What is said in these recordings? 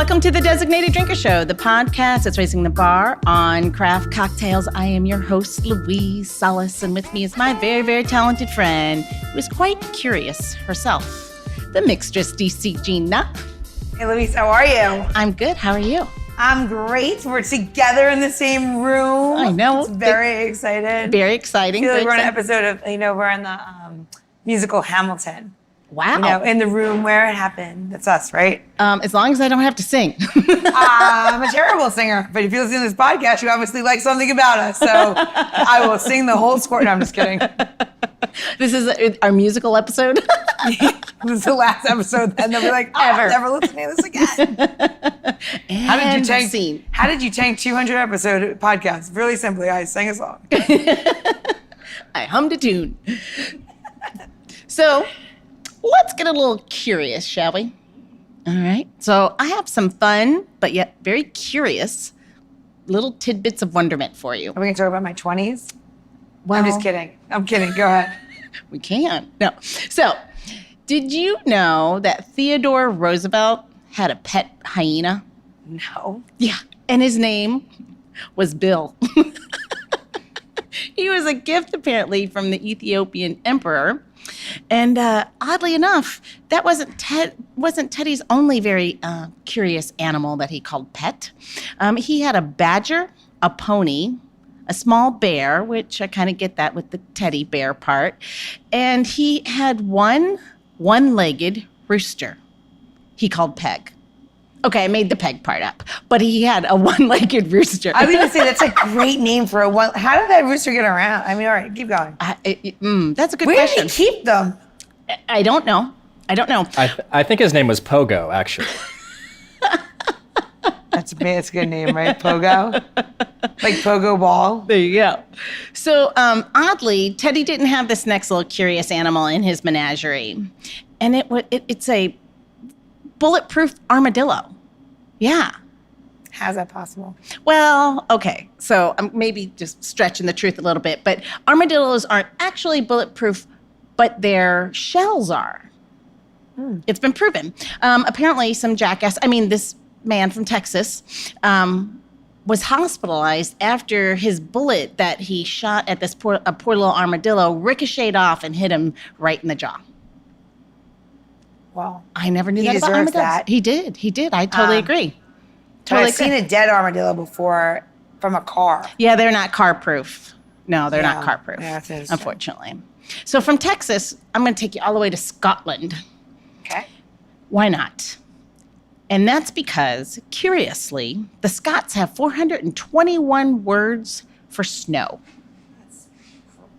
Welcome to the Designated Drinker Show, the podcast that's raising the bar on craft cocktails. I am your host, Louise Solis, and with me is my very, very talented friend who is quite curious herself, the mixtress DC Gina. Hey, Louise, how are you? I'm good. How are you? I'm great. We're together in the same room. I know. It's very excited. Very exciting. I feel like we're on an episode of, we're in the musical Hamilton. Wow. In the room where it happened. That's us, right? As long as I don't have to sing. I'm a terrible singer, but if you listen to this podcast, you obviously like something about us. So I will sing the whole score. No, I'm just kidding. This is our musical episode. This is the last episode, and they'll be like, I'm never listening to this again. How did you tank 200 episode podcast? Really simply, I sang a song. I hummed a tune. So let's get a little curious, shall we? All right. So I have some fun, but yet very curious little tidbits of wonderment for you. Are we going to talk about my 20s? Well, I'm just kidding. I'm kidding. Go ahead. We can't. No. So, did you know that Theodore Roosevelt had a pet hyena? No. Yeah. And his name was Bill. He was a gift, apparently, from the Ethiopian emperor. And oddly enough, that wasn't Teddy's only very curious animal that he called pet. He had a badger, a pony, a small bear, which I kind of get that with the teddy bear part. And he had one-legged rooster he called Peg. Okay, I made the Peg part up, but he had a one-legged rooster. I was going to say, that's a great name for a one. How did that rooster get around? I mean, all right, keep going. That's a good question. Where did he keep them? I don't know. I think his name was Pogo, actually. That's a good name, right? Pogo? Like Pogo Ball? There you go. So, oddly, Teddy didn't have this next little curious animal in his menagerie. And it's a bulletproof armadillo. Yeah. How's that possible? Well, okay. So I'm maybe just stretching the truth a little bit, but armadillos aren't actually bulletproof, but their shells are. It's been proven. Apparently some jackass, this man from Texas, was hospitalized after his bullet that he shot at this poor little armadillo ricocheted off and hit him right in the jaw. Wow. I never knew he that about armadillos. That. He did. I totally agree. I've seen a dead armadillo before from a car. Yeah, they're not car proof. No, they're not car proof, yeah, unfortunately. So from Texas, I'm going to take you all the way to Scotland. Okay. Why not? And that's because, curiously, the Scots have 421 words for snow.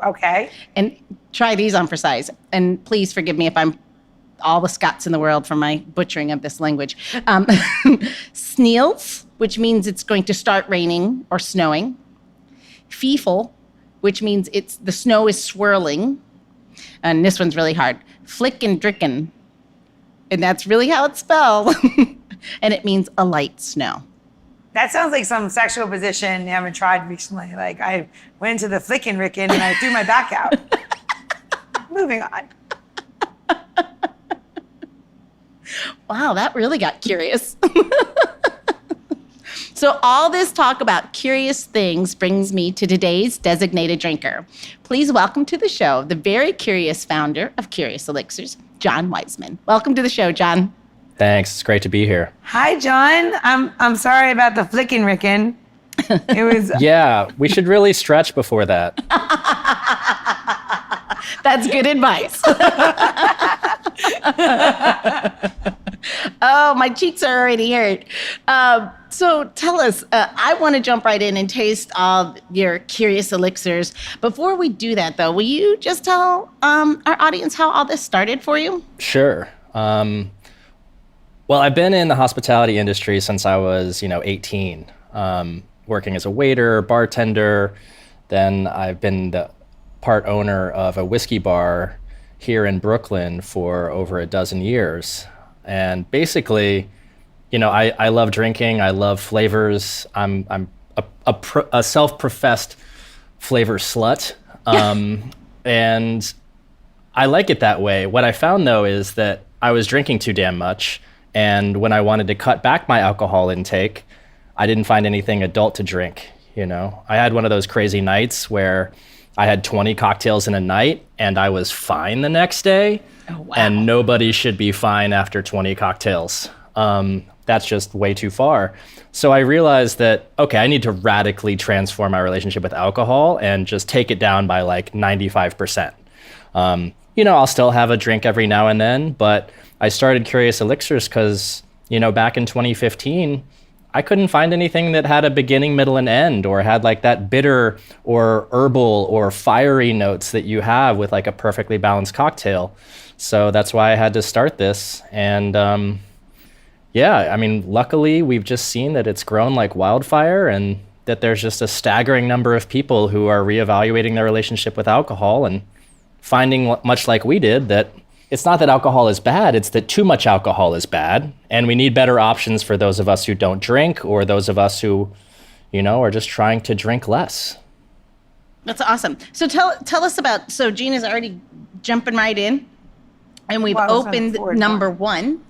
Okay. And try these on for size. And please forgive me if I'm all the Scots in the world for my butchering of this language. Sneels, which means it's going to start raining or snowing. Feefle, which means the snow is swirling. And this one's really hard. Flick and dricken. And that's really how it's spelled. And it means a light snow. That sounds like some sexual position you haven't tried recently. Like I went into the flickin' rickin' and I threw my back out. Moving on. Wow, that really got curious. So all this talk about curious things brings me to today's designated drinker. Please welcome to the show the very curious founder of Curious Elixirs, John Wiseman. Welcome to the show, John. Thanks. It's great to be here. Hi, John. I'm sorry about the flickin' rickin'. It was Yeah, we should really stretch before that. That's good advice. Oh, my cheeks are already hurt. So tell us, I want to jump right in and taste all your Curious Elixirs. Before we do that, though, will you just tell our audience how all this started for you? Sure. Well, I've been in the hospitality industry since I was, 18, working as a waiter, bartender. Then I've been the part owner of a whiskey bar here in Brooklyn for over a dozen years. And basically, I love drinking. I love flavors. I'm a self-professed flavor slut. And I like it that way. What I found, though, is that I was drinking too damn much. And when I wanted to cut back my alcohol intake, I didn't find anything adult to drink. I had one of those crazy nights where I had 20 cocktails in a night and I was fine the next day. Oh, wow. And nobody should be fine after 20 cocktails. That's just way too far. So I realized that, okay, I need to radically transform my relationship with alcohol and just take it down by like 95%. I'll still have a drink every now and then, but I started Curious Elixirs because, back in 2015, I couldn't find anything that had a beginning, middle, and end, or had like that bitter or herbal or fiery notes that you have with like a perfectly balanced cocktail. So that's why I had to start this. And luckily we've just seen that it's grown like wildfire, and that there's just a staggering number of people who are reevaluating their relationship with alcohol and finding, much like we did, that it's not that alcohol is bad, it's that too much alcohol is bad. And we need better options for those of us who don't drink, or those of us who, are just trying to drink less. That's awesome. So tell us about, so Gina's already jumping right in, and we've opened number 1.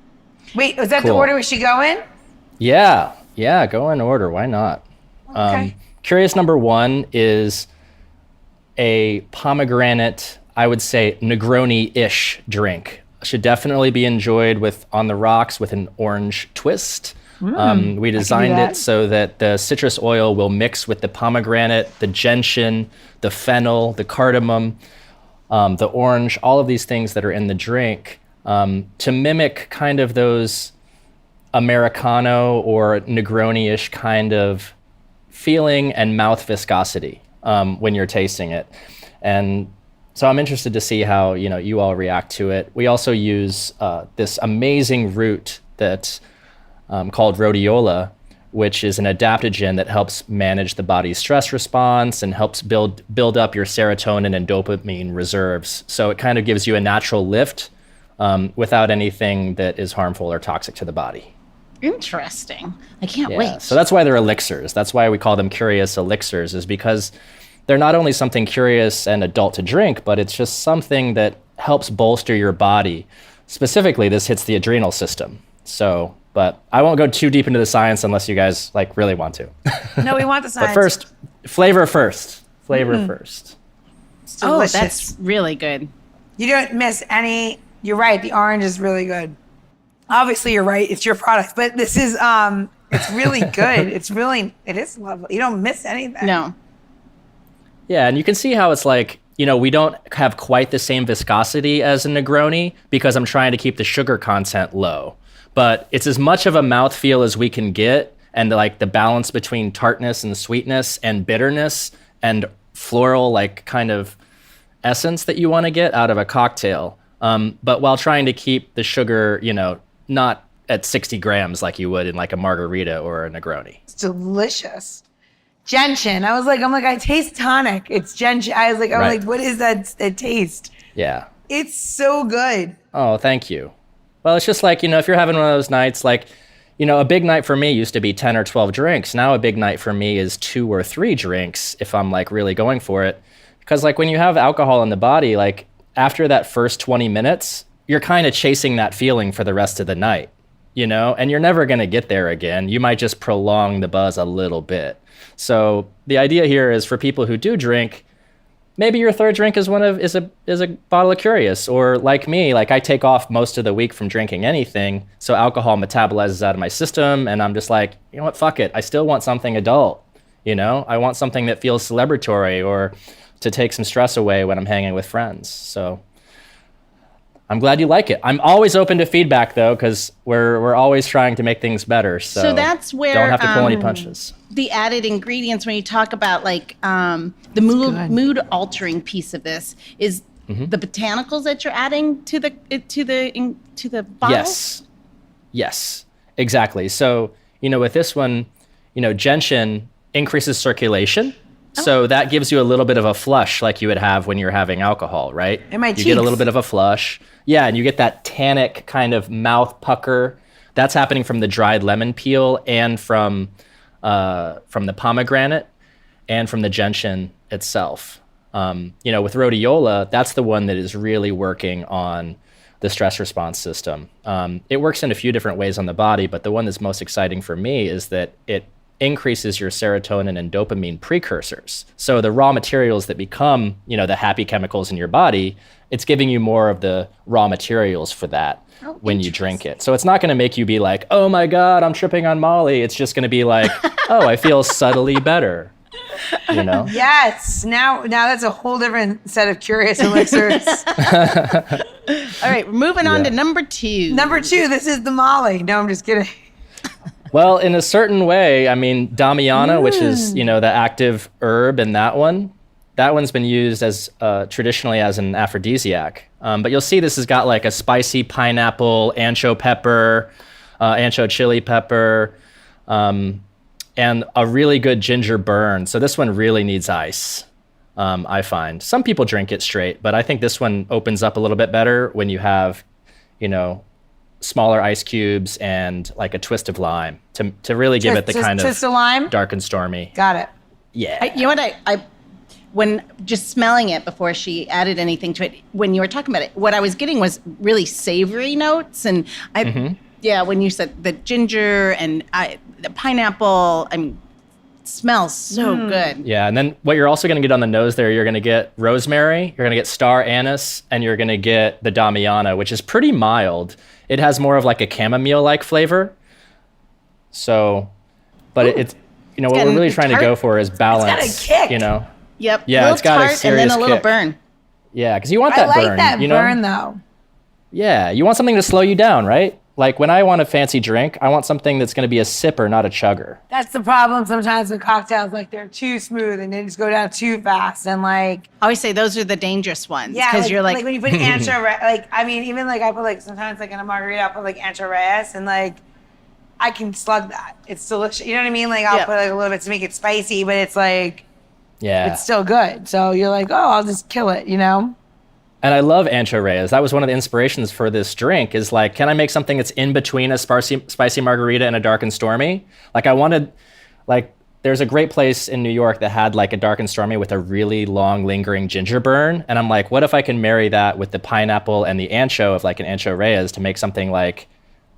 Wait, is that Cool. the order we should go in? Yeah, go in order. Why not? Okay. Curious number 1 is a pomegranate, I would say Negroni-ish drink. Should definitely be enjoyed on the rocks with an orange twist. We designed it so that the citrus oil will mix with the pomegranate, the gentian, the fennel, the cardamom, the orange, all of these things that are in the drink, to mimic kind of those Americano or Negroni-ish kind of feeling and mouth viscosity when you're tasting it. And so I'm interested to see how you all react to it. We also use this amazing root that's called rhodiola, which is an adaptogen that helps manage the body's stress response and helps build up your serotonin and dopamine reserves. So it kind of gives you a natural lift without anything that is harmful or toxic to the body. Interesting. I can't wait. So that's why they're elixirs. That's why we call them Curious Elixirs, is because they're not only something curious and adult to drink, but it's just something that helps bolster your body. Specifically, this hits the adrenal system. So, but I won't go too deep into the science unless you guys really want to. No, we want the science. But first, flavor first. It's delicious. That's really good. You don't miss any. You're right. The orange is really good. Obviously, you're right. It's your product, but this is it's really good. It is lovely. You don't miss anything. No. Yeah, and you can see how it's we don't have quite the same viscosity as a Negroni because I'm trying to keep the sugar content low. But it's as much of a mouthfeel as we can get, and the balance between tartness and sweetness and bitterness and floral kind of essence that you want to get out of a cocktail. But while trying to keep the sugar, not at 60 grams like you would in a margarita or a Negroni. It's delicious. Gentian. I'm like, I taste tonic. It's gentian. I'm like, what is that taste? Yeah. It's so good. Oh, thank you. Well, it's just if you're having one of those nights, a big night for me used to be 10 or 12 drinks. Now a big night for me is 2 or 3 drinks if I'm really going for it. Because when you have alcohol in the body, after that first 20 minutes, you're kind of chasing that feeling for the rest of the night, and you're never going to get there again. You might just prolong the buzz a little bit. So the idea here is for people who do drink, maybe your third drink is a bottle of Curious, or like me, I take off most of the week from drinking anything, so alcohol metabolizes out of my system, and I'm just you know what, fuck it. I still want something adult, I want something that feels celebratory or to take some stress away when I'm hanging with friends. So I'm glad you like it. I'm always open to feedback though, because we're always trying to make things better. So that's where don't have to pull any punches. The added ingredients, when you talk about the mood altering piece of this, is the botanicals that you're adding to the bottle. Yes, exactly. So with this one, gentian increases circulation. So that gives you a little bit of a flush like you would have when you're having alcohol, right? In my cheeks. You get a little bit of a flush. Yeah, and you get that tannic kind of mouth pucker. That's happening from the dried lemon peel and from the pomegranate and from the gentian itself. With rhodiola, that's the one that is really working on the stress response system. It works in a few different ways on the body, but the one that's most exciting for me is that it increases your serotonin and dopamine precursors. So the raw materials that become, the happy chemicals in your body, it's giving you more of the raw materials for that when you drink it. So it's not going to make you be like, oh my God, I'm tripping on Molly. It's just going to be like, oh, I feel subtly better. Yes. Now that's a whole different set of curious elixirs. All right, moving on to number 2. Number 2, this is the Molly. No, I'm just kidding. Well, in a certain way, I mean, Damiana, which is, the active herb in that one's been used as traditionally as an aphrodisiac. But you'll see this has got like a spicy pineapple, ancho pepper, ancho chili pepper, and a really good ginger burn. So this one really needs ice, I find. Some people drink it straight, but I think this one opens up a little bit better when you have, smaller ice cubes and like a twist of lime to really give it the kind twist of lime? Dark and stormy. Got it. Yeah. You know what? I when just smelling it before she added anything to it, when you were talking about it, what I was getting was really savory notes. And when you said the ginger and the pineapple, it smells so good. Yeah, and then what you're also going to get on the nose there, you're going to get rosemary, you're going to get star anise, and you're going to get the Damiana, which is pretty mild. It has more of like a chamomile-like flavor. So, but it's what we're really trying to go for is balance. It's got a kick. Yep. Yeah, it's got a serious and then a little kick. burn. Yeah, because you want that burn. I like that burn though. Yeah, you want something to slow you down, right? Like when I want a fancy drink, I want something that's going to be a sipper, not a chugger. That's the problem sometimes with cocktails. Like they're too smooth and they just go down too fast. And like, I always say those are the dangerous ones. yeah, because you're like when you put ancho, even like I put like sometimes like in a margarita, I'll put like ancho reyes and like I can slug that. It's delicious. You know what I mean? Like I'll put like a little bit to make it spicy, but it's like, it's still good. So you're like, oh, I'll just kill it, And I love ancho reyes. That was one of the inspirations for this drink is like, can I make something that's in between a spicy margarita and a dark and stormy? Like I wanted, there's a great place in New York that had like a dark and stormy with a really long lingering ginger burn. And I'm like, what if I can marry that with the pineapple and the ancho of like an ancho reyes to make something like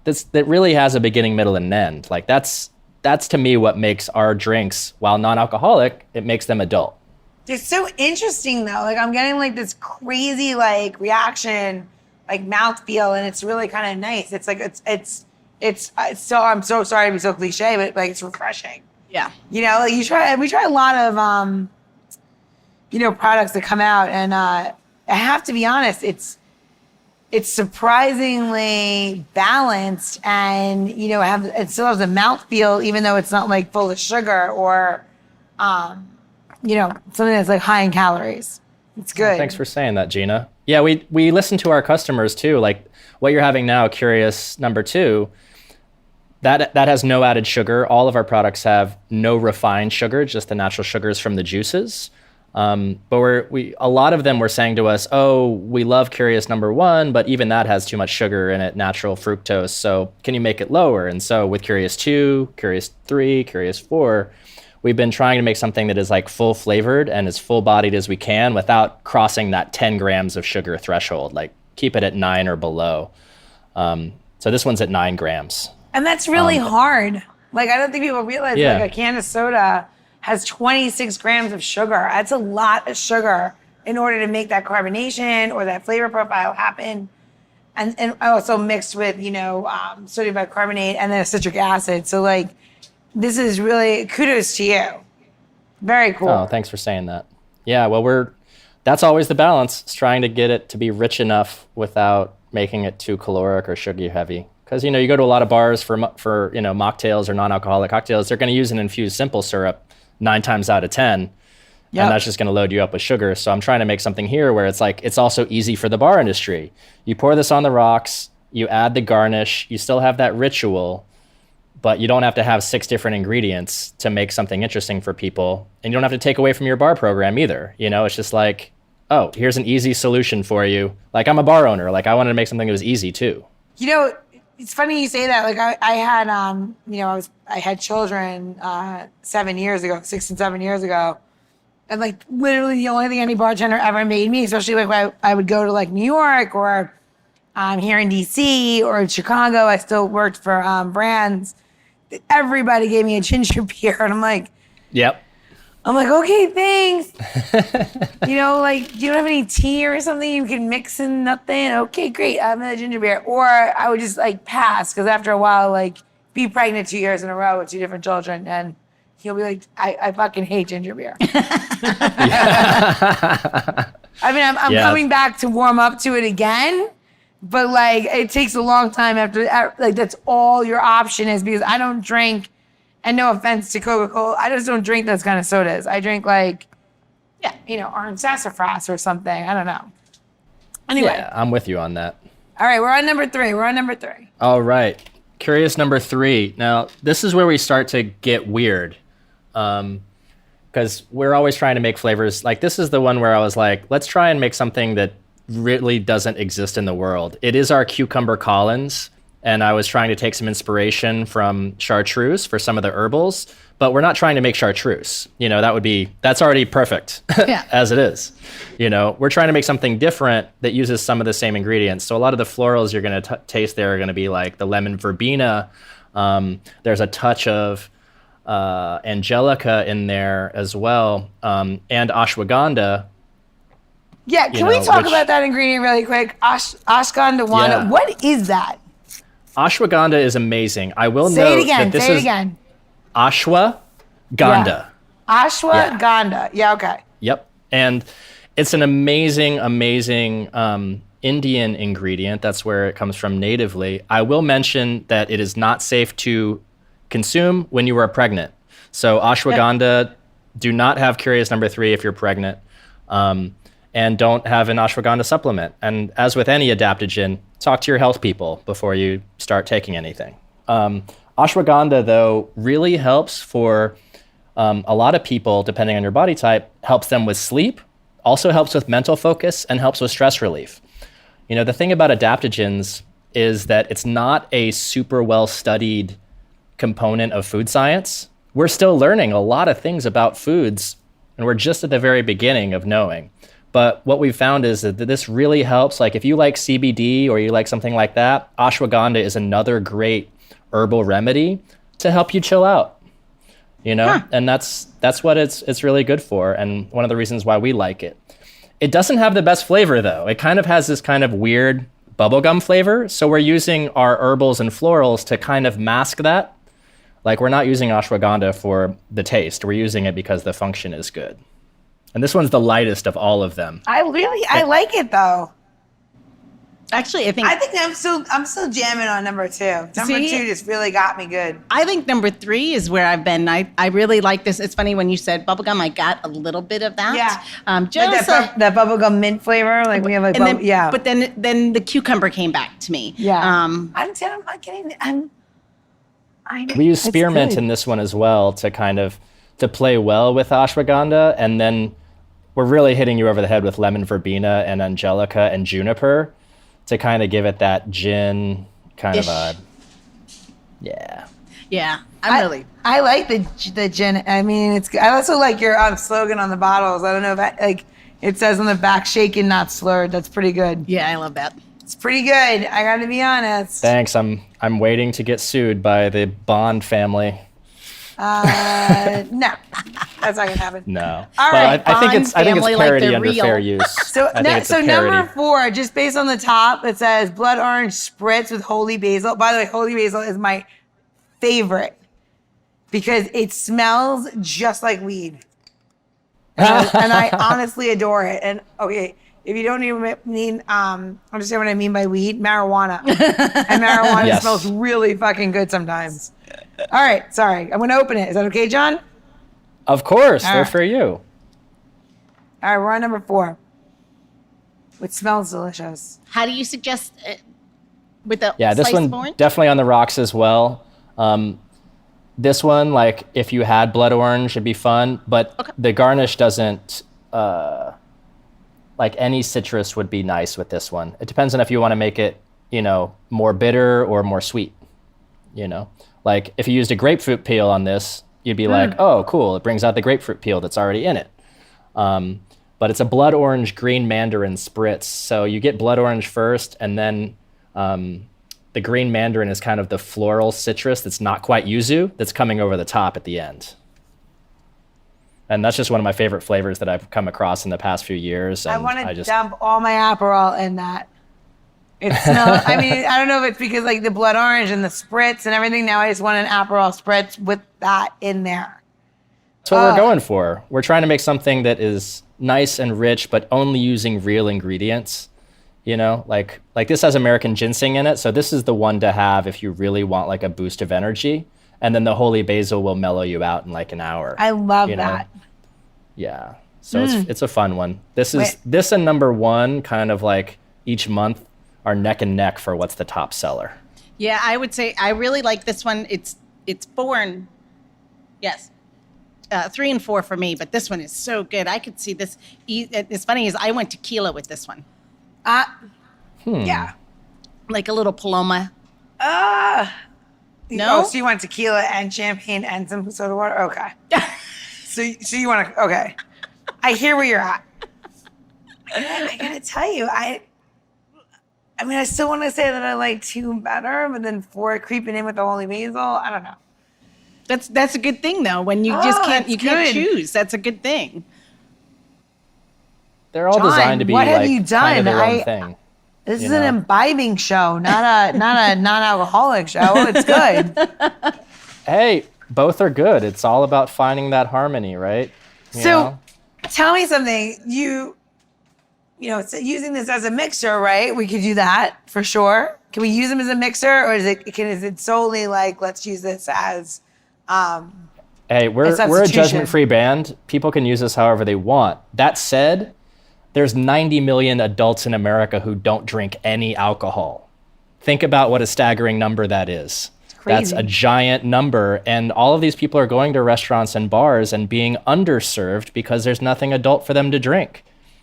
this that really has a beginning, middle, and end. Like that's to me what makes our drinks, while non-alcoholic, it makes them adult. It's so interesting though. Like I'm getting like this crazy like reaction, like mouthfeel, and it's really kind of nice. It's like it's so I'm so sorry to be so cliche, but like it's refreshing. Yeah. Like we try a lot of products that come out, and I have to be honest, it's surprisingly balanced, and it still has a mouthfeel, even though it's not like full of sugar or something that's like high in calories. It's good. Thanks for saying that, Gina. Yeah, we listen to our customers too. Like what you're having now, Curious number 2, that has no added sugar. All of our products have no refined sugar, just the natural sugars from the juices. But a lot of them were saying to us, oh, we love Curious number 1, but even that has too much sugar in it, natural fructose. So can you make it lower? And so with Curious 2, Curious 3, Curious 4, we've been trying to make something that is like full flavored and as full bodied as we can without crossing that 10 grams of sugar threshold. Like keep it at 9 or below. So this one's at 9 grams. And that's really hard. Like I don't think people realize like a can of soda has 26 grams of sugar. That's a lot of sugar in order to make that carbonation or that flavor profile happen. And also mixed with, sodium bicarbonate and then a citric acid. So like, this is really kudos to you. Very cool. Oh, thanks for saying that. Yeah, well, that's always the balance. It's trying to get it to be rich enough without making it too caloric or sugar heavy. Because, you go to a lot of bars for mocktails or non-alcoholic cocktails, they're going to use an infused simple syrup 9 times out of 10. Yep. And that's just going to load you up with sugar. So I'm trying to make something here where it's like, it's also easy for the bar industry. You pour this on the rocks, you add the garnish, you still have that ritual, but you don't have to have 6 different ingredients to make something interesting for people. And you don't have to take away from your bar program either. It's just like, oh, here's an easy solution for you. Like I'm a bar owner. Like I wanted to make something that was easy too. It's funny you say that. Like I had, I had children 7 years ago, 6 and 7 years ago. And like literally the only thing any bartender ever made me, especially like when I would go to like New York or here in DC or in Chicago, I still worked for brands. Everybody gave me a ginger beer, and I'm like, Yep. okay, thanks. You know, like, do you have any tea or something you can mix in nothing? Okay, great. I'm a ginger beer. Or I would just like pass, because after a while, like, be pregnant 2 years in a row with 2 different children, and he'll be like, I fucking hate ginger beer. I mean, I'm coming back to warm up to it again, but like, it takes a long time after, like, that's all your option is, because I don't drink, and no offense to Coca-Cola, I just don't drink those kind of sodas. I drink like, orange sassafras or something. I don't know. Anyway. Yeah, I'm with you on that. All right, we're on number 3. All right. Curious number 3. Now, this is where we start to get weird. Because we're always trying to make flavors. Like, this is the one where I was like, let's try and make something that really doesn't exist in the world. It is our cucumber Collins. And I was trying to take some inspiration from chartreuse for some of the herbals, but we're not trying to make chartreuse. That's already perfect as it is. We're trying to make something different that uses some of the same ingredients. So a lot of the florals you're going to taste there are going to be like the lemon verbena. There's a touch of angelica in there as well, and ashwagandha. Yeah, can we talk about that ingredient really quick? Ashwagandha. Yeah. What is that? Ashwagandha is amazing. I will say note it again. that this say is it again. Ashwagandha. Ashwagandha. Yeah, okay. Yep. And it's an amazing, amazing Indian ingredient. That's where it comes from natively. I will mention that it is not safe to consume when you are pregnant. So ashwagandha, do not have curious number 3 if you're pregnant. And don't have an ashwagandha supplement. And as with any adaptogen, talk to your health people before you start taking anything. Ashwagandha, though, really helps for a lot of people, depending on your body type, helps them with sleep, also helps with mental focus, and helps with stress relief. The thing about adaptogens is that it's not a super well-studied component of food science. We're still learning a lot of things about foods, and we're just at the very beginning of knowing. But what we've found is that this really helps. Like, if you like CBD or you like something like that, ashwagandha is another great herbal remedy to help you chill out. And that's what it's really good for, and one of the reasons why we like it. It doesn't have the best flavor, though. It kind of has this kind of weird bubblegum flavor, so we're using our herbals and florals to kind of mask that. Like, we're not using ashwagandha for the taste. We're using it because the function is good. And this one's the lightest of all of them. I like it though. Actually, I think I'm still jamming on number 2. Number 2 just really got me good. I think number 3 is where I've been. I really like this. It's funny when you said bubblegum, I got a little bit of that. Yeah. Just like that bubblegum mint flavor. Like we have like, But then the cucumber came back to me. Yeah. I'm not kidding. We use spearmint in this one as well to play well with ashwagandha, and then we're really hitting you over the head with lemon verbena and angelica and juniper to kind of give it that gin kind of vibe. Yeah. Yeah. I like the gin. I mean, I also like your slogan on the bottles. I don't know if it says on the back, shaken, not slurred. That's pretty good. Yeah, I love that. It's pretty good. I got to be honest. Thanks. I'm waiting to get sued by the Bond family. No, that's not gonna happen. No. All right. I think it's parody like under fair use. So number 4, just based on the top, it says blood orange spritz with holy basil. By the way, holy basil is my favorite because it smells just like weed, and I honestly adore it. And okay, if you don't even understand what I mean by weed, marijuana, and marijuana smells really fucking good sometimes. All right, sorry. I'm going to open it. Is that okay, John? Of course. They're for you. All right, we're on number 4. Which smells delicious. How do you suggest it with the this one orange? Definitely on the rocks as well. This one, like, if you had blood orange, it'd be fun. But the garnish doesn't, like, any citrus would be nice with this one. It depends on if you want to make it, more bitter or more sweet, Like, if you used a grapefruit peel on this, you'd be like, oh, cool. It brings out the grapefruit peel that's already in it. But it's a blood orange green mandarin spritz. So you get blood orange first, and then The green mandarin is kind of the floral citrus that's not quite yuzu that's coming over the top at the end. And that's just one of my favorite flavors that I've come across in the past few years. And I want to dump all my Aperol in that. It smells, I mean, I don't know if it's because like the blood orange and the spritz and everything. Now I just want an Aperol spritz with that in there. That's what we're going for. We're trying to make something that is nice and rich, but only using real ingredients. You know, like this has American ginseng in it. So this is the one to have if you really want like a boost of energy. And then the holy basil will mellow you out in like an hour. I love that. Yeah. So it's a fun one. This and number one kind of like each month are neck and neck for what's the top seller. Yeah, I would say I really like this one. It's 4 and yes, 3 and 4 for me. But this one is so good. I could see this. It's funny is I went tequila with this one. Yeah, like a little Paloma. No, No? so you want tequila and champagne and some soda water? Okay. so you want to? Okay, I hear where you're at. I gotta tell you, I mean, I still want to say that I like 2 better, but then 4 creeping in with the holy basil. I don't know. That's a good thing though. When you just can't good. choose. That's a good thing. They're all John, designed to be what have like you kind of done? their own thing. This You is an know? imbibing show, not a non-alcoholic show. It's good. Hey, both are good. It's all about finding that harmony, right? You So, know? tell me something. You know, it's using this as a mixer, right? We could do that for sure. Can we use them as a mixer, or is it solely like let's use this as? Hey, we're a substitution. judgment-free band. People can use this however they want. That said, there's 90 million adults in America who don't drink any alcohol. Think about what a staggering number that is. That's a giant number. And all of these people are going to restaurants and bars and being underserved because there's nothing adult for them to drink.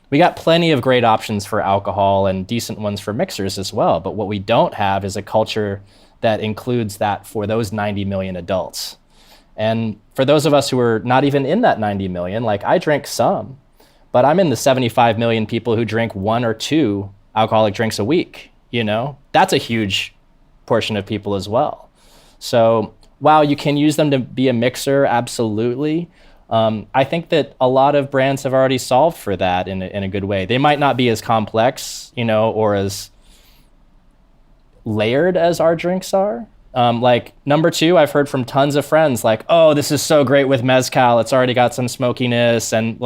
We got plenty of great options for alcohol and decent ones for mixers as well. But what we don't have is a culture that includes that for those 90 million adults. And for those of us who are not even in that 90 million, like I drink some, but I'm in the 75 million people who drink 1 or 2 alcoholic drinks a week. You know, that's a huge portion of people as well. So while you can use them to be a mixer, absolutely. I think that a lot of brands have already solved for that in a good way. They might not be as complex, you know, or as layered as our drinks are. Like number 2, I've heard from tons of friends like, oh, this is so great with mezcal. It's already got some smokiness and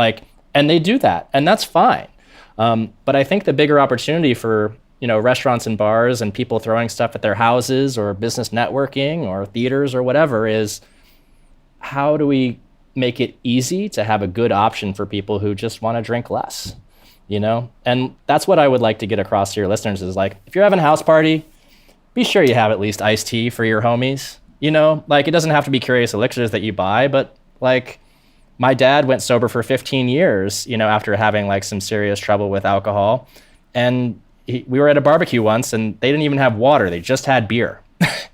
they do that and that's fine. But I think the bigger opportunity for, you know, restaurants and bars and people throwing stuff at their houses or business networking or theaters or whatever is how do we make it easy to have a good option for people who just want to drink less, you know? And that's what I would like to get across to your listeners is like, if you're having a house party, be sure you have at least iced tea for your homies. You know, like it doesn't have to be Curious Elixirs that you buy, but like my dad went sober for 15 years, you know, after having like some serious trouble with alcohol. And we were at a barbecue once and they didn't even have water. They just had beer.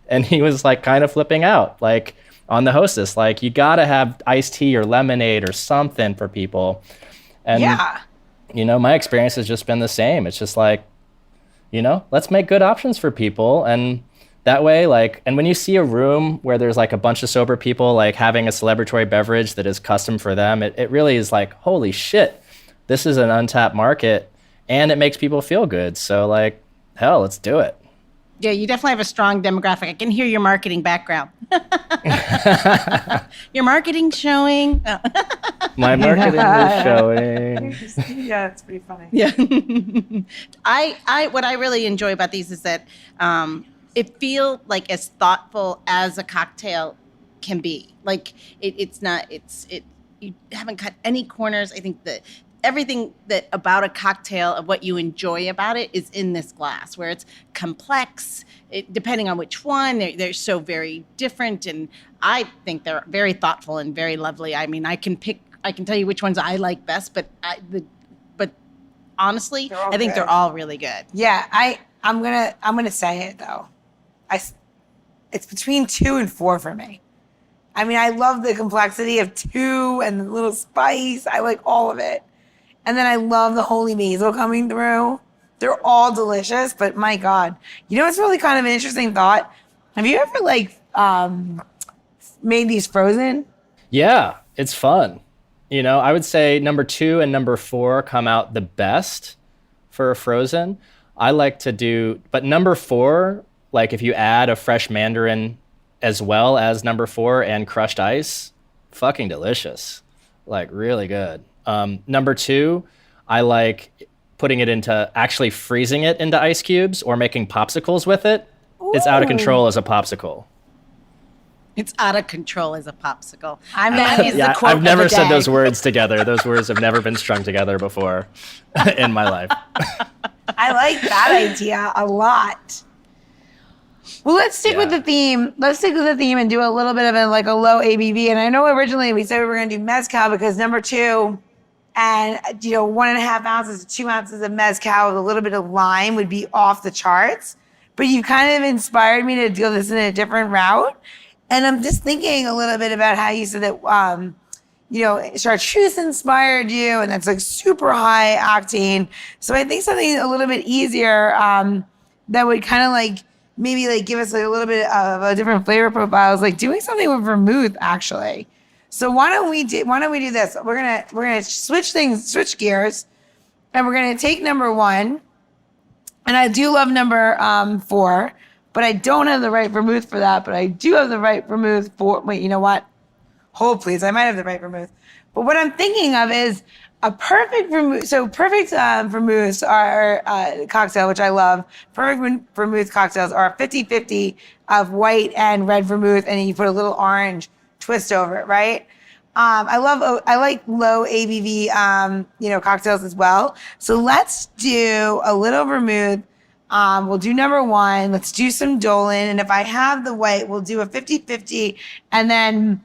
And he was like kind of flipping out, like on the hostess, like you got to have iced tea or lemonade or something for people. And, you know, my experience has just been the same. It's just like, you know, let's make good options for people. And that way, like, and when you see a room where there's like a bunch of sober people, like having a celebratory beverage that is custom for them, it really is like, holy shit, this is an untapped market and it makes people feel good. So like, hell, let's do it. Yeah, you definitely have a strong demographic. I can hear your marketing background. Your marketing showing. Oh. My marketing is showing. Yeah, it's pretty funny. Yeah. What I really enjoy about these is that it feels like as thoughtful as a cocktail can be. Like you haven't cut any corners. I think that everything that about a cocktail of what you enjoy about it is in this glass, where it's complex, depending on which one. They're so very different, and I think they're very thoughtful and very lovely. I mean, I can tell you which ones I like best, but honestly, I think they're all really good. Yeah, I'm gonna say it though. It's between 2 and 4 for me. I mean, I love the complexity of 2 and the little spice. I like all of it. And then I love the holy basil coming through. They're all delicious, but my God. You know what's really kind of an interesting thought? Have you ever made these frozen? Yeah, it's fun. I would say number 2 and number 4 come out the best for a frozen. I like to do, but number 4, like if you add a fresh mandarin as well as number 4 and crushed ice, fucking delicious. Like really good. Number 2, I like putting it into actually freezing it into ice cubes or making popsicles with it. Ooh. It's out of control as a popsicle. It's out of control as a popsicle. I've never said those words together. Those words have never been strung together before in my life. I like that idea a lot. Well, let's stick with the theme. Let's stick with the theme and do a little bit of a low ABV. And I know originally we said we were going to do mezcal because number 2 and 1.5 ounces to 2 ounces of mezcal with a little bit of lime would be off the charts. But you kind of inspired me to do this in a different route. And I'm just thinking a little bit about how you said that, chartreuse inspired you, and that's like super high octane. So I think something a little bit easier that would kind of maybe give us a little bit of a different flavor profile is doing something with vermouth, actually. So why don't we do this? We're gonna switch gears, and we're gonna take number 1. And I do love number 4. But I don't have the right vermouth for that. But I do have the right vermouth for, wait, you know what? Hold, please. I might have the right vermouth. But what I'm thinking of is a perfect vermouth. So perfect vermouths are cocktail, which I love. Perfect vermouth cocktails are 50-50 of white and red vermouth. And then you put a little orange twist over it, right? I like low ABV, cocktails as well. So let's do a little vermouth. We'll do number 1. Let's do some Dolan. And if I have the white, we'll do a 50-50. And then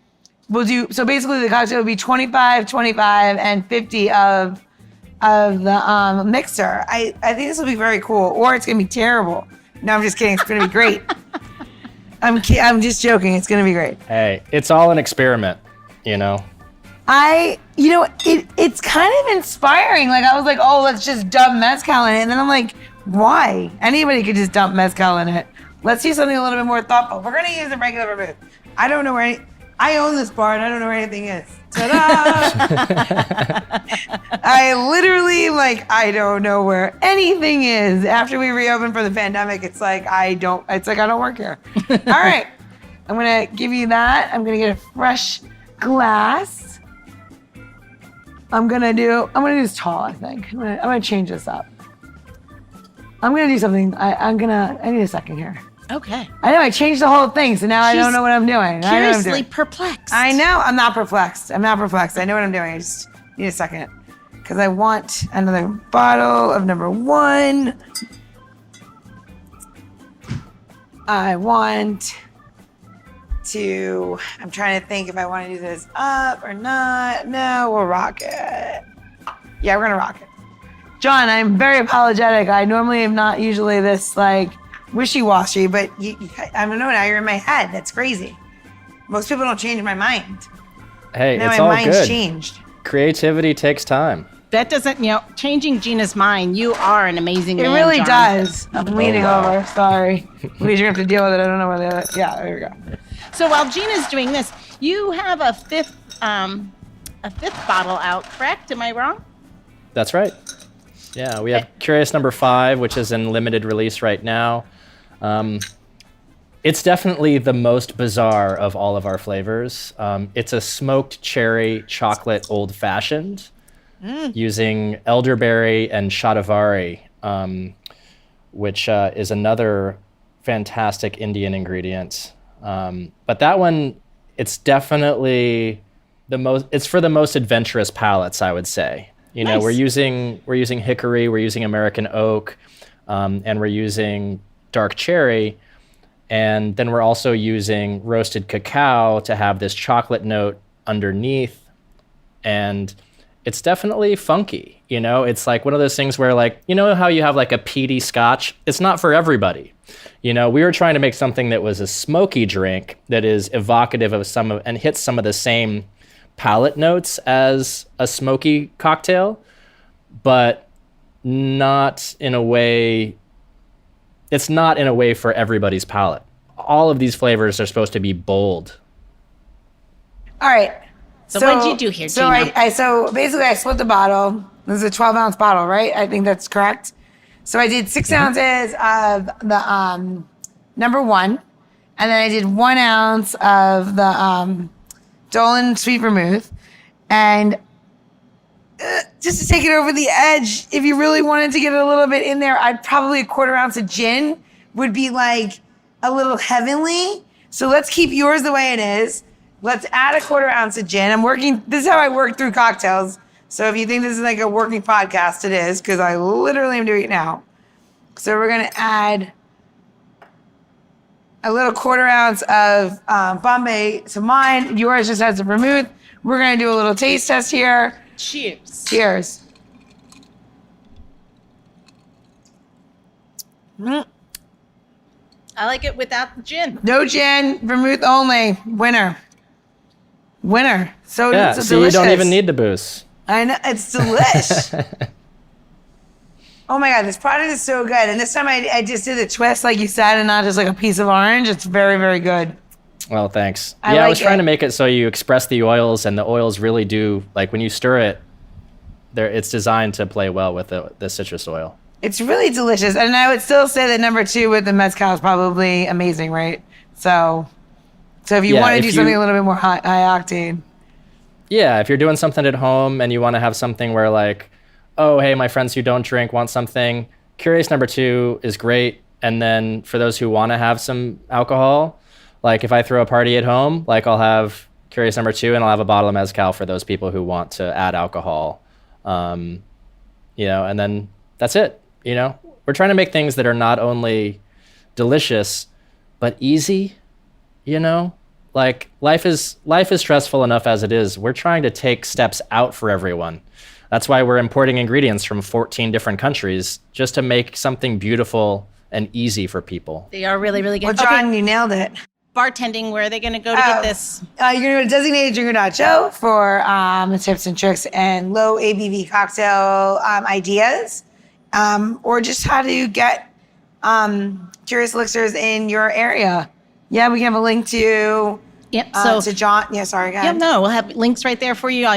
we'll do, so basically the cocktail would be 25, 25, and 50 of the mixer. I think this will be very cool. Or it's going to be terrible. No, I'm just kidding. It's going to be great. I'm just joking. It's going to be great. Hey, it's all an experiment, It's kind of inspiring. I was like, oh, let's just dump mezcal in it. And then I'm like, why? Anybody could just dump mezcal in it. Let's do something a little bit more thoughtful. We're going to use a regular vermouth. I don't know where I own this bar and I don't know where anything is. Ta-da! I literally, I don't know where anything is. After we reopened for the pandemic, it's like I don't work here. All right. I'm going to give you that. I'm going to get a fresh glass. I'm going to do this tall, I think. I'm going to change this up. I'm going to do something. I need a second here. Okay. I know, I changed the whole thing, so now I don't know what I'm doing. Curiously perplexed. I know, I'm not perplexed. I know what I'm doing. I just need a second. Because I want another bottle of number 1. I'm trying to think if I want to do this up or not. No, we'll rock it. Yeah, we're going to rock it. John, I'm very apologetic. I normally am not usually this wishy-washy, but I don't know, now you're in my head. That's crazy. Most people don't change my mind. Hey, now it's my all mind's good. Changed. Creativity takes time. That doesn't, changing Gina's mind. You are an amazing man, It really John. does. I'm leaning over. Sorry. Please, you're going to have to deal with it. I don't know where the other... Yeah, there we go. So while Gina's doing this, you have a fifth bottle out, correct? Am I wrong? That's right. Yeah, we have Curious number 5, which is in limited release right now. It's definitely the most bizarre of all of our flavors. It's a smoked cherry chocolate old-fashioned using elderberry and shatavari, which is another fantastic Indian ingredient. But that one, it's definitely it's for the most adventurous palates, I would say. Nice. We're using hickory, we're using American oak, and we're using dark cherry. And then we're also using roasted cacao to have this chocolate note underneath. And it's definitely funky. It's like one of those things where how you have a peaty scotch? It's not for everybody. We were trying to make something that was a smoky drink that is evocative of and hits some of the same palate notes as a smoky cocktail, but not in a way. It's not in a way for everybody's palate. All of these flavors are supposed to be bold. All right. So what did you do here, so Gina? So basically I split the bottle. This is a 12-ounce bottle, right? I think that's correct. So I did 6 ounces of the number 1, and then I did 1 ounce of the Dolan sweet vermouth. And just to take it over the edge, if you really wanted to get a little bit in there, I'd probably a 1/4 ounce of gin would be like a little heavenly. So let's keep yours the way it is. Let's add a 1/4 ounce of gin. This is how I work through cocktails. So if you think this is like a working podcast, it is, because I literally am doing it now. So we're going to add a little 1/4 ounce of Bombay to mine. Yours just has the vermouth. We're going to do a little taste test here. Cheers. Cheers. I like it without the gin. No gin, vermouth only. Winner. So Yeah, it's so delicious. you don't even need the booze. I know, it's delish. Oh my God, this product is so good. And this time I just did a twist, like you said, and not just like a piece of orange. It's very, very good. Well, thanks. I was like trying it. to make it so you express the oils, and the oils really do, like when you stir it, it's designed to play well with the citrus oil. It's really delicious. And I would still say that number 2 with the mezcal is probably amazing, right? So if you want to do something a little bit more high octane. Yeah, if you're doing something at home and you want to have something where like, oh, hey, my friends who don't drink want something, Curious number 2 is great. And then for those who want to have some alcohol, like if I throw a party at home, like I'll have Curious number 2 and I'll have a bottle of mezcal for those people who want to add alcohol. And then that's it. We're trying to make things that are not only delicious, but easy, like life is stressful enough as it is. We're trying to take steps out for everyone. That's why we're importing ingredients from 14 different countries just to make something beautiful and easy for people. They are really, really good. Well, John, you nailed it. Bartending, where are they going to go to get this? You're going to go to designateddrinker.show for the tips and tricks and low ABV cocktail ideas, or just how to get Curious Elixirs in your area. Yeah, we can have a link to to John. Yeah, sorry, guys. Yeah, no, we'll have links right there for you. All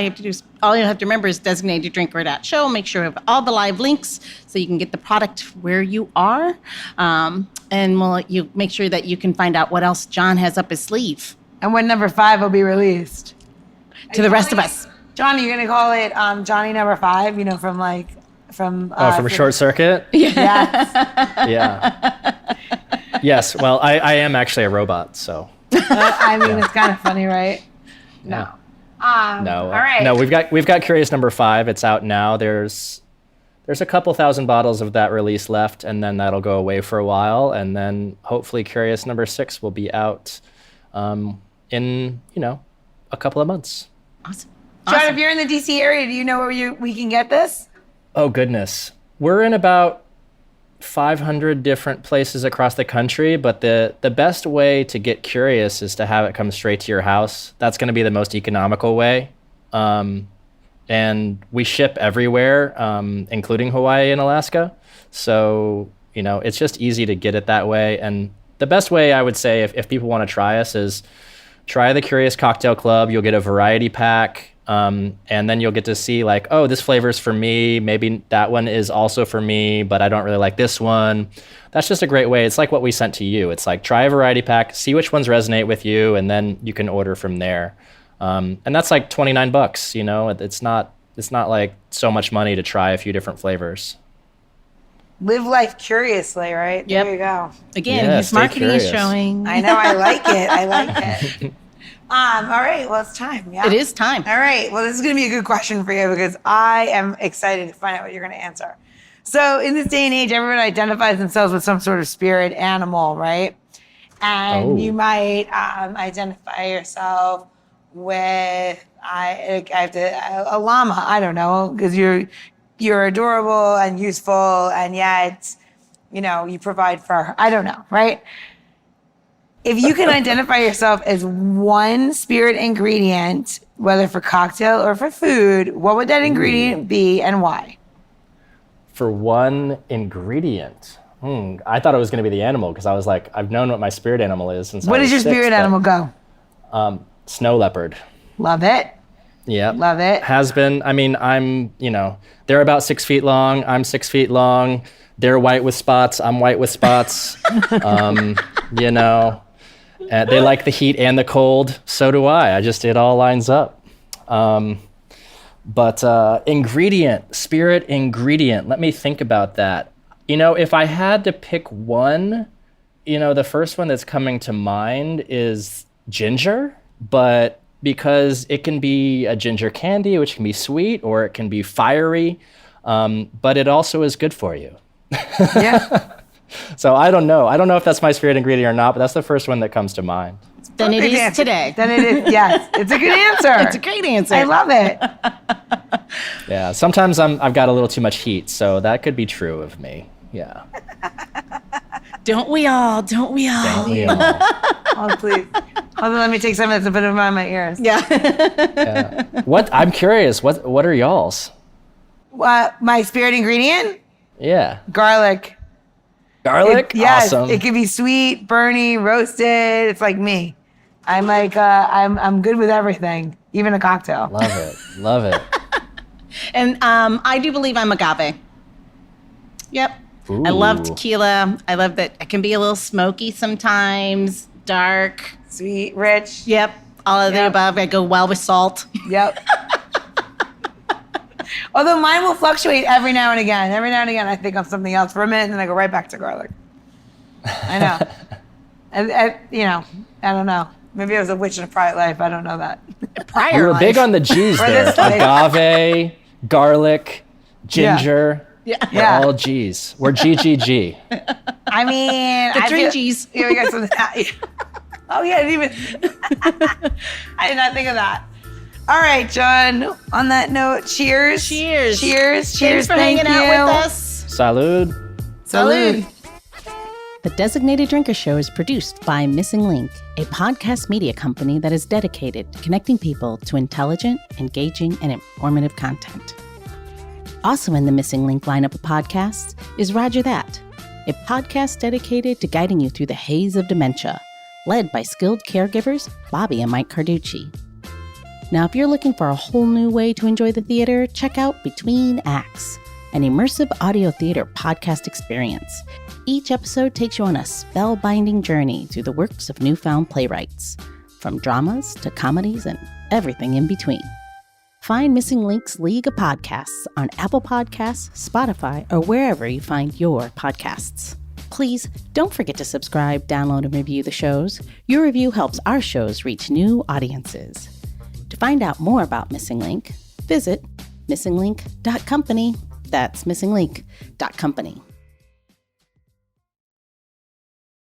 you have to remember is designateddrinker.show. Make sure you have all the live links so you can get the product where you are. And you make sure that you can find out what else John has up his sleeve. And when number 5 will be released. To the rest of us. Johnny, you're going to call it Johnny number 5, from Short Circuit? Yes. Yeah. Yes, well, I am actually a robot, so. It's kind of funny, right? No. No. All right. No, we've got Curious number 5. It's out now. There's a couple thousand bottles of that release left, and then that'll go away for a while, and then hopefully Curious number 6 will be out in a couple of months. Awesome. John, if you're in the DC area, do you know where we can get this? Oh goodness, we're in about 500 different places across the country, but the best way to get Curious is to have it come straight to your house. That's going to be the most economical way. And we ship everywhere, including Hawaii and Alaska. So, it's just easy to get it that way. And the best way I would say if people want to try us is try the Curious Cocktail Club. You'll get a variety pack. And then you'll get to see like, oh, this flavor's for me. Maybe that one is also for me, but I don't really like this one. That's just a great way. It's like what we sent to you. It's like, try a variety pack, see which ones resonate with you, and then you can order from there. And that's like $29, It's not like so much money to try a few different flavors. Live life curiously, right? Yep. There you go. Again, Yeah, his stay marketing is curious. showing. I know, I like it. All right, well, it's time. Yeah. It is time. All right, well, this is going to be a good question for you because I am excited to find out what you're going to answer. So in this day and age, everyone identifies themselves with some sort of spirit animal, right? And you might identify yourself with a llama. I don't know, because you're adorable and useful, and yet you provide for. I don't know, right? If you can identify yourself as one spirit ingredient, whether for cocktail or for food, what would that ingredient be and why? For one ingredient. I thought it was going to be the animal because I was like, I've known what my spirit animal is since I was What does your 6, spirit animal go? Snow leopard. Love it. Yeah. Love it. Has been. I mean, they're about 6 feet long. I'm 6 feet long. They're white with spots. I'm white with spots. They like the heat and the cold. So do I. It all lines up. But spirit ingredient. Let me think about that. If I had to pick one, the first one that's coming to mind is ginger, but because it can be a ginger candy, which can be sweet, or it can be fiery, but it also is good for you. Yeah. So I don't know. I don't know if that's my spirit ingredient or not, but that's the first one that comes to mind. Then it is today. Then it is, yes. It's a good answer. It's a great answer. I love it. Yeah, sometimes I've got a little too much heat, so that could be true of me. Yeah. Don't we all? Don't we all? Oh, please. Hold on, let me take some of this and put it in my ears. Yeah. Yeah. I'm curious, what are y'all's? My spirit ingredient? Yeah. Garlic. Garlic? Yes. Awesome. It could be sweet, burny, roasted. It's like me. I'm like, I'm good with everything, even a cocktail. Love it. And I do believe I'm agave. Yep. Ooh. I love tequila. I love that it can be a little smoky sometimes, dark. Sweet, rich. Yep. All of the above. I go well with salt. Yep. Although mine will fluctuate every now and again. Every now and again, I think of something else for a minute, and then I go right back to garlic. I know. I don't know. Maybe I was a witch in a prior life. I don't know that. You were big on the G's there. Agave, garlic, ginger. Yeah. We're all G's. We're GGG. I mean, The three G's. Yeah, we got something. Oh yeah, I didn't I did not think of that. All right, John. On that note, cheers. Cheers. Cheers. Thanks for hanging out with us. Salud. Salud. The Designated Drinker Show is produced by Missing Link, a podcast media company that is dedicated to connecting people to intelligent, engaging, and informative content. Also in the Missing Link lineup of podcasts is Rodger That, a podcast dedicated to guiding you through the haze of dementia, led by skilled caregivers Bobbi and Mike Carducci. Now, if you're looking for a whole new way to enjoy the theater, check out Between Acts, an immersive audio theater podcast experience. Each episode takes you on a spellbinding journey through the works of newfound playwrights, from dramas to comedies and everything in between. Find Missing Link's League of Podcasts on Apple Podcasts, Spotify, or wherever you find your podcasts. Please don't forget to subscribe, download, and review the shows. Your review helps our shows reach new audiences. To find out more about Missing Link, visit missinglink.company. That's missinglink.company.